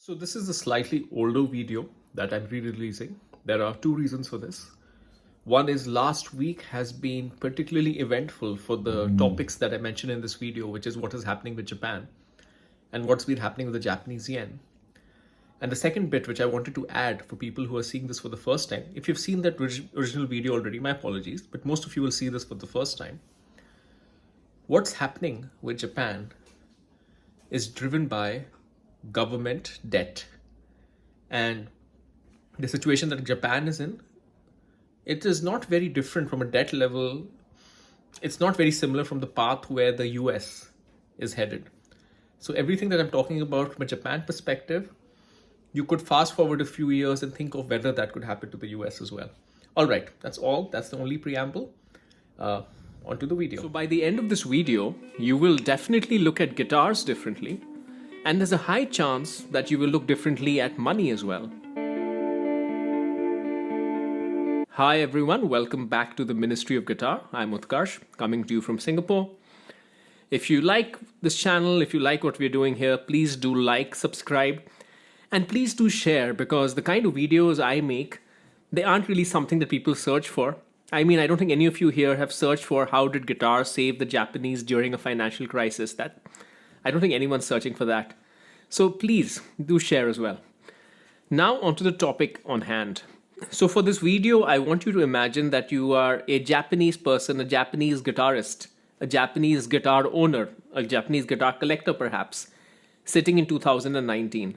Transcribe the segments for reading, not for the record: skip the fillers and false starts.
So this is a slightly older video that I'm re-releasing. There are two reasons for this. One is last week has been particularly eventful for the topics that I mentioned in this video, which is what is happening with Japan and what's been happening with the Japanese yen. And the second bit, which I wanted to add for people who are seeing this for the first time, if you've seen that original video already, my apologies, but most of you will see this for the first time. What's happening with Japan is driven by government debt. And the situation that Japan is in, it is not very different from a debt level. It's not very similar from the path where the US is headed. So everything that I'm talking about from a Japan perspective, you could fast forward a few years and think of whether that could happen to the US as well. All right, that's all. That's the only preamble. Onto the video. So by the end of this video, you will definitely look at guitars differently. And there's a high chance that you will look differently at money as well. Hi everyone, welcome back to the Ministry of Guitar. I'm Utkarsh, coming to you from Singapore. If you like this channel, if you like what we're doing here, please do like, subscribe, and please do share, because the kind of videos I make, they aren't really something that people search for. I mean, I don't think any of you here have searched for how did guitar save the Japanese during a financial crisis. I don't think anyone's searching for that. So please do share as well. Now onto the topic on hand. So for this video, I want you to imagine that you are a Japanese person, a Japanese guitarist, a Japanese guitar owner, a Japanese guitar collector perhaps, sitting in 2019.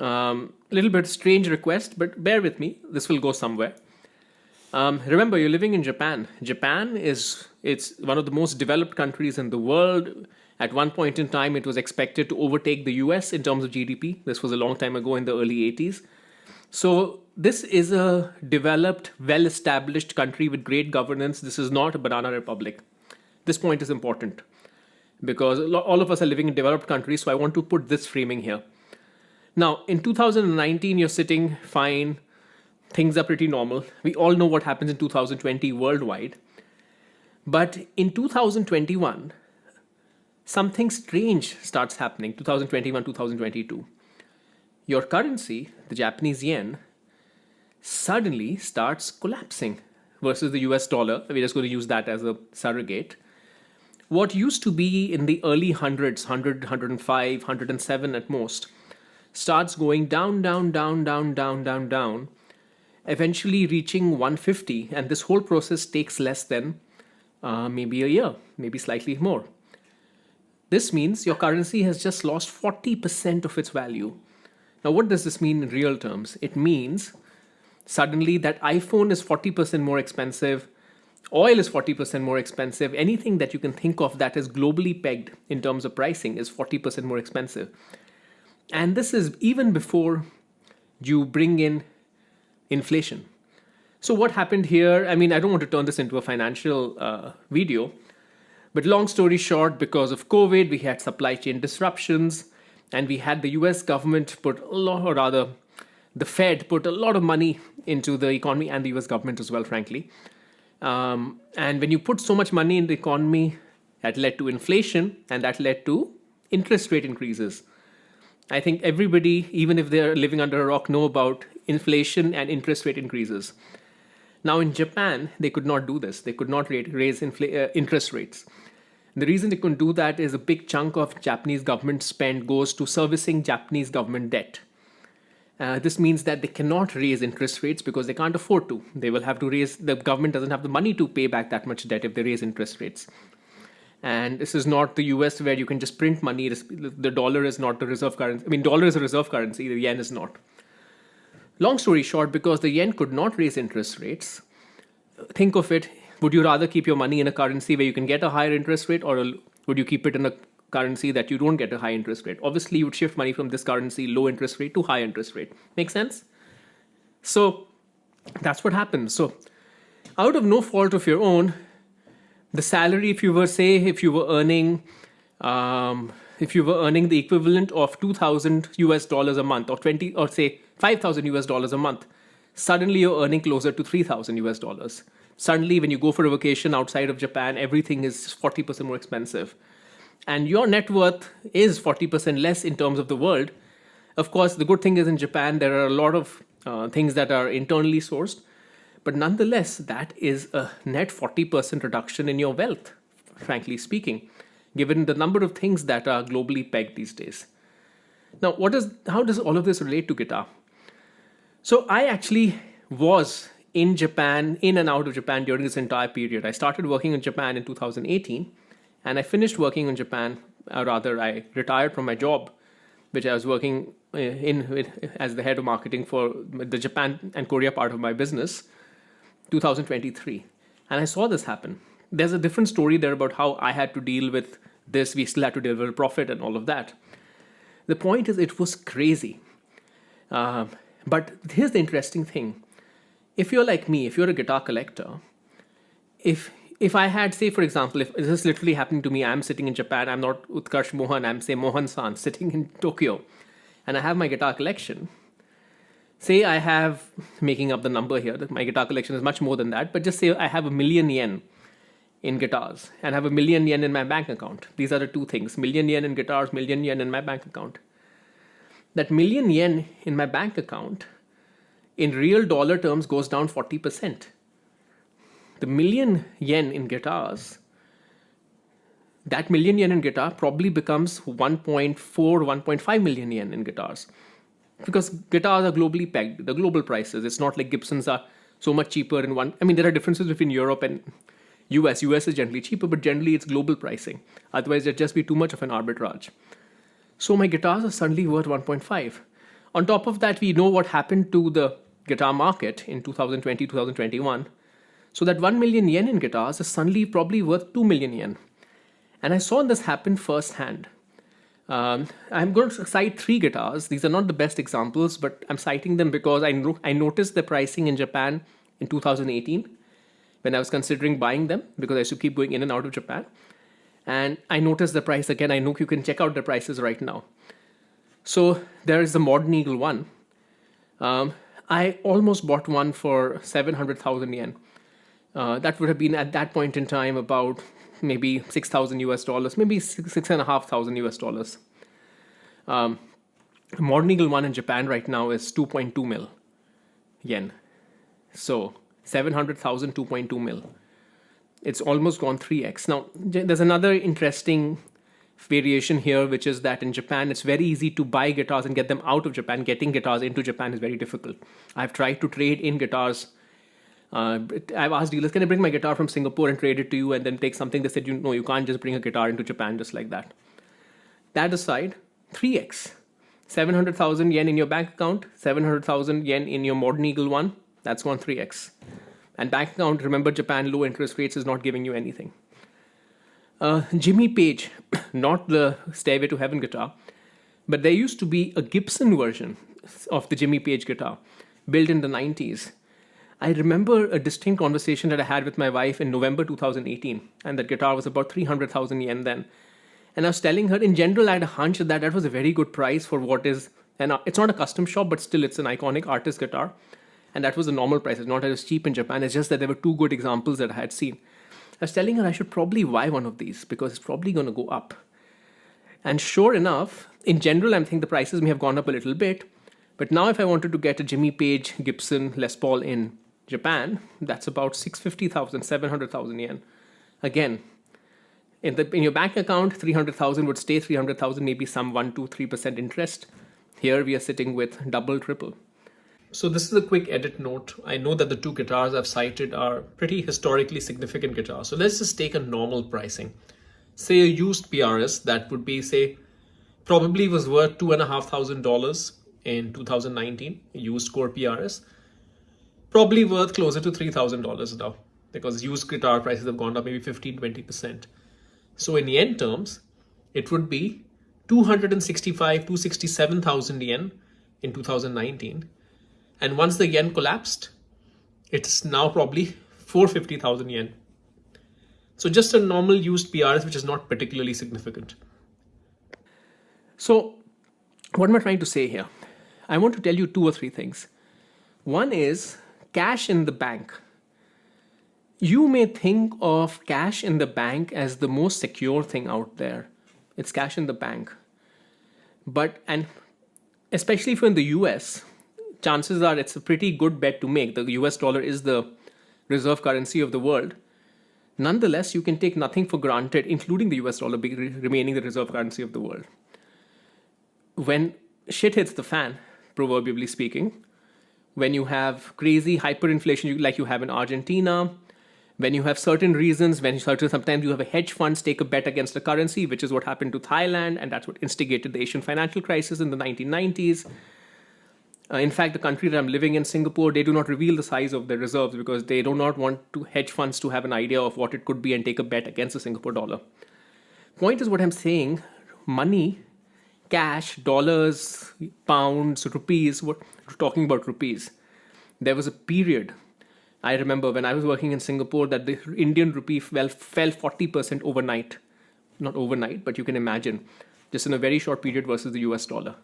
Little bit strange request, but bear with me, this will go somewhere. Remember, you're living in Japan. Japan it's one of the most developed countries in the world. At one point in time, it was expected to overtake the US in terms of GDP. This was a long time ago in the early 80s. So this is a developed, well-established country with great governance. This is not a banana republic. This point is important because all of us are living in developed countries, so I want to put this framing here. Now, in 2019, you're sitting fine. Things are pretty normal. We all know what happens in 2020 worldwide. But in 2021, something strange starts happening, 2021, 2022. Your currency, the Japanese yen, suddenly starts collapsing versus the US dollar. We're just going to use that as a surrogate. What used to be in the early hundreds, 100, 105, 107 at most, starts going down, down, down, down, down, down, down, eventually reaching 150. And this whole process takes less than maybe a year, maybe slightly more. This means your currency has just lost 40% of its value. Now, what does this mean in real terms? It means suddenly that iPhone is 40% more expensive, oil is 40% more expensive, anything that you can think of that is globally pegged in terms of pricing is 40% more expensive. And this is even before you bring in inflation. So what happened here? I mean, I don't want to turn this into a financial video, but long story short, because of COVID, we had supply chain disruptions, and we had the US government put a lot, or rather, the Fed put a lot of money into the economy, and the US government as well, frankly. And when you put so much money in the economy, that led to inflation, and that led to interest rate increases. I think everybody, even if they're living under a rock, know about inflation and interest rate increases. Now in Japan, they could not do this. They could not raise interest rates. The reason they couldn't do that is a big chunk of Japanese government spend goes to servicing Japanese government debt. This means that they cannot raise interest rates because they can't afford to. They will have to raise, the government doesn't have the money to pay back that much debt if they raise interest rates. And this is not the US where you can just print money. The dollar is not the reserve currency. I mean, dollar is a reserve currency, the yen is not. Long story short, because the yen could not raise interest rates, think of it, would you rather keep your money in a currency where you can get a higher interest rate, or would you keep it in a currency that you don't get a high interest rate? Obviously, you would shift money from this currency, low interest rate, to high interest rate. Make sense? So that's what happens. So out of no fault of your own, the salary, if you were earning the equivalent of 2,000 US dollars a month, or say 5,000 US dollars a month, suddenly you're earning closer to 3,000 US dollars. Suddenly, when you go for a vacation outside of Japan, everything is 40% more expensive. And your net worth is 40% less in terms of the world. Of course, the good thing is in Japan, there are a lot of things that are internally sourced, but nonetheless, that is a net 40% reduction in your wealth, frankly speaking, given the number of things that are globally pegged these days. Now, how does all of this relate to guitar? So I actually was in Japan, in and out of Japan during this entire period. I started working in Japan in 2018, and I finished working in Japan, rather, I retired from my job, which I was working as the head of marketing for the Japan and Korea part of my business, 2023. And I saw this happen. There's a different story there about how I had to deal with this. We still had to deliver profit and all of that. The point is, it was crazy. But here's the interesting thing. If you're like me, if you're a guitar collector, if I had, say, for example, if this is literally happening to me, I'm sitting in Japan, I'm not Utkarsh Mohan, I'm, say, Mohan-san, sitting in Tokyo, and I have my guitar collection. Say I have, making up the number here, my guitar collection is much more than that, but just say I have 1,000,000 yen in guitars and have 1,000,000 yen in my bank account. These are the two things, 1,000,000 yen in guitars, 1,000,000 yen in my bank account. That 1,000,000 yen in my bank account, in real dollar terms, goes down 40%. The 1,000,000 yen in guitars, that 1,000,000 yen in guitar probably becomes 1.4, 1.5 million yen in guitars. Because guitars are globally pegged, the global prices. It's not like Gibsons are so much cheaper in one. I mean, there are differences between Europe and US. US is generally cheaper, but generally it's global pricing. Otherwise, there'd just be too much of an arbitrage. So my guitars are suddenly worth 1.5. On top of that, we know what happened to the guitar market in 2020, 2021. So that 1,000,000 yen in guitars is suddenly probably worth 2,000,000 yen. And I saw this happen firsthand. I'm going to cite 3 guitars. These are not the best examples, but I'm citing them because I noticed the pricing in Japan in 2018 when I was considering buying them, because I used to keep going in and out of Japan. And I noticed the price again. I know you can check out the prices right now. So there is the Modern Eagle one. I almost bought one for 700,000 yen. That would have been at that point in time about maybe $6,000 US, maybe $6,500 US. Modern Eagle one in Japan right now is 2.2 mil yen. So 700,000, 2.2 mil. It's almost gone 3x. Now, there's another interesting variation here, which is that in Japan, it's very easy to buy guitars and get them out of Japan. Getting guitars into Japan is very difficult. I've tried to trade in guitars. I've asked dealers, can I bring my guitar from Singapore and trade it to you and then take something? They said, no, you can't just bring a guitar into Japan just like that. That aside, 3x. 700,000 yen in your bank account, 700,000 yen in your Modern Eagle one, that's gone 3x. And bank account, remember Japan, low interest rates is not giving you anything. Jimmy Page, not the Stairway to Heaven guitar, but there used to be a Gibson version of the Jimmy Page guitar built in the 90s. I remember a distinct conversation that I had with my wife in November 2018, and that guitar was about 300,000 yen then. And I was telling her, in general, I had a hunch that that was a very good price for what is, and it's not a custom shop, but still it's an iconic artist guitar. And that was the normal price. It's not as cheap in Japan. It's just that there were 2 good examples that I had seen. I was telling her I should probably buy one of these because it's probably going to go up. And sure enough, in general, I think the prices may have gone up a little bit. But now if I wanted to get a Jimmy Page Gibson Les Paul in Japan, that's about 650,000, 700,000 yen. Again, in your bank account, 300,000 would stay 300,000, maybe some 1, 2, 3% interest. Here we are sitting with double, triple. So this is a quick edit note. I know that the 2 guitars I've cited are pretty historically significant guitars. So let's just take a normal pricing. Say a used PRS that would be, say, probably was worth $2,500 in 2019, a used core PRS. Probably worth closer to $3,000 now because used guitar prices have gone up maybe 15-20%. So in yen terms, it would be 267,000 yen in 2019. And once the yen collapsed, it's now probably 450,000 yen. So just a normal used PRS, which is not particularly significant. So what am I trying to say here? I want to tell you 2 or 3 things. One is cash in the bank. You may think of cash in the bank as the most secure thing out there. It's cash in the bank. But, and especially if you're in the US, chances are it's a pretty good bet to make. The US dollar is the reserve currency of the world. Nonetheless, you can take nothing for granted, including the US dollar remaining the reserve currency of the world. When shit hits the fan, proverbially speaking, when you have crazy hyperinflation like you have in Argentina, when you have certain reasons, sometimes you have a hedge funds take a bet against the currency, which is what happened to Thailand, and that's what instigated the Asian financial crisis in the 1990s. In fact, the country that I'm living in, Singapore, they do not reveal the size of their reserves because they do not want hedge funds to have an idea of what it could be and take a bet against the Singapore dollar. Point is what I'm saying, money, cash, dollars, pounds, rupees, we're talking about rupees. There was a period, I remember when I was working in Singapore, that the Indian rupee fell 40% overnight. Not overnight, but you can imagine, just in a very short period versus the US dollar.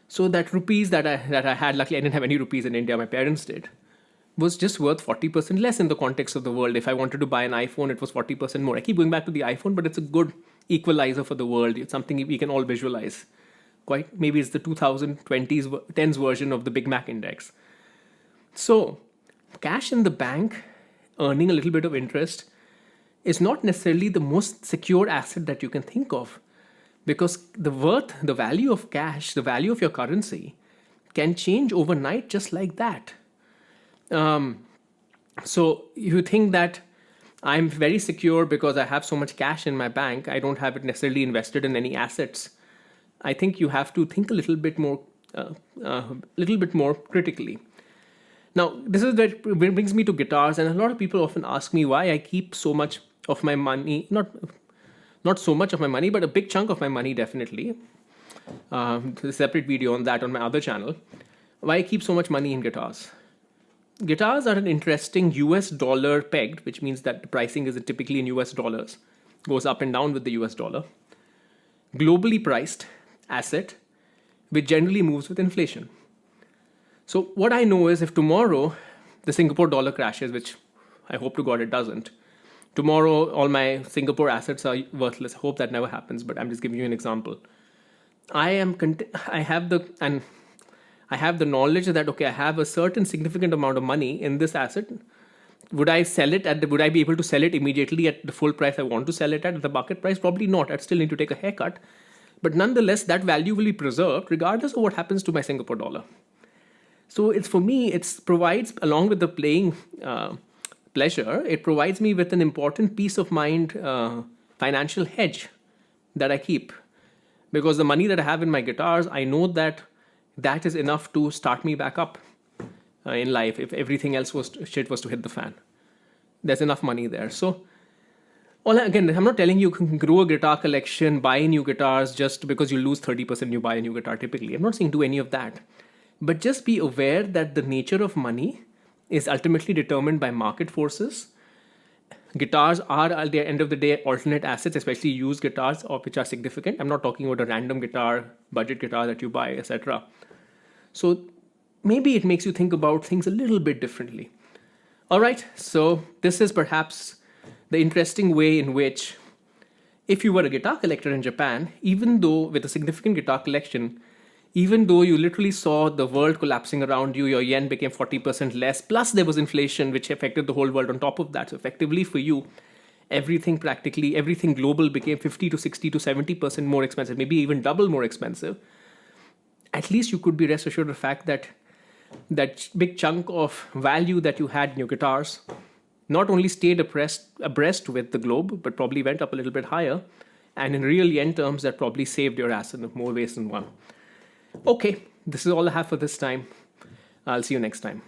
So that rupees that I had, luckily I didn't have any rupees in India, my parents did, was just worth 40% less in the context of the world. If I wanted to buy an iPhone, it was 40% more. I keep going back to the iPhone, but it's a good equalizer for the world. It's something we can all visualize. Maybe it's the 2020s, 10s version of the Big Mac index. So cash in the bank, earning a little bit of interest, is not necessarily the most secure asset that you can think of. Because the value of cash, the value of your currency can change overnight just like that. So you think that I'm very secure because I have so much cash in my bank, I don't have it necessarily invested in any assets. I think you have to think a little bit more critically. Now, this is that brings me to guitars, and a lot of people often ask me why I keep so much of my money, not so much of my money, but a big chunk of my money, definitely. There's a separate video on that on my other channel. Why I keep so much money in guitars. Guitars are an interesting US dollar pegged, which means that the pricing is typically in US dollars. Goes up and down with the US dollar. Globally priced asset, which generally moves with inflation. So what I know is if tomorrow the Singapore dollar crashes, which I hope to God it doesn't, tomorrow, all my Singapore assets are worthless. I hope that never happens, but I'm just giving you an example. I have the knowledge that, okay, I have a certain significant amount of money in this asset. Would I be able to sell it immediately at the full price I want to sell it at the market price? Probably not. I'd still need to take a haircut. But nonetheless, that value will be preserved regardless of what happens to my Singapore dollar. So for me, it provides, along with the playing pleasure, it provides me with an important peace of mind financial hedge that I keep. Because the money that I have in my guitars, I know that is enough to start me back up in life if everything else was to hit the fan. There's enough money there. So, again, I'm not telling you can grow a guitar collection, buy new guitars just because you lose 30% when you buy a new guitar typically. I'm not saying do any of that. But just be aware that the nature of money is ultimately determined by market forces. Guitars are, at the end of the day, alternate assets, especially used guitars, which are significant. I'm not talking about a random guitar, budget guitar that you buy, etc. So maybe it makes you think about things a little bit differently. All right, so this is perhaps the interesting way in which, if you were a guitar collector in Japan, even though with a significant guitar collection, even though you literally saw the world collapsing around you, your yen became 40% less, plus there was inflation, which affected the whole world on top of that. So effectively for you, everything global became 50 to 60 to 70% more expensive, maybe even double more expensive. At least you could be rest assured of the fact that that big chunk of value that you had in your guitars not only stayed abreast with the globe, but probably went up a little bit higher. And in real yen terms, that probably saved your ass in more ways than one. Okay, this is all I have for this time. I'll see you next time.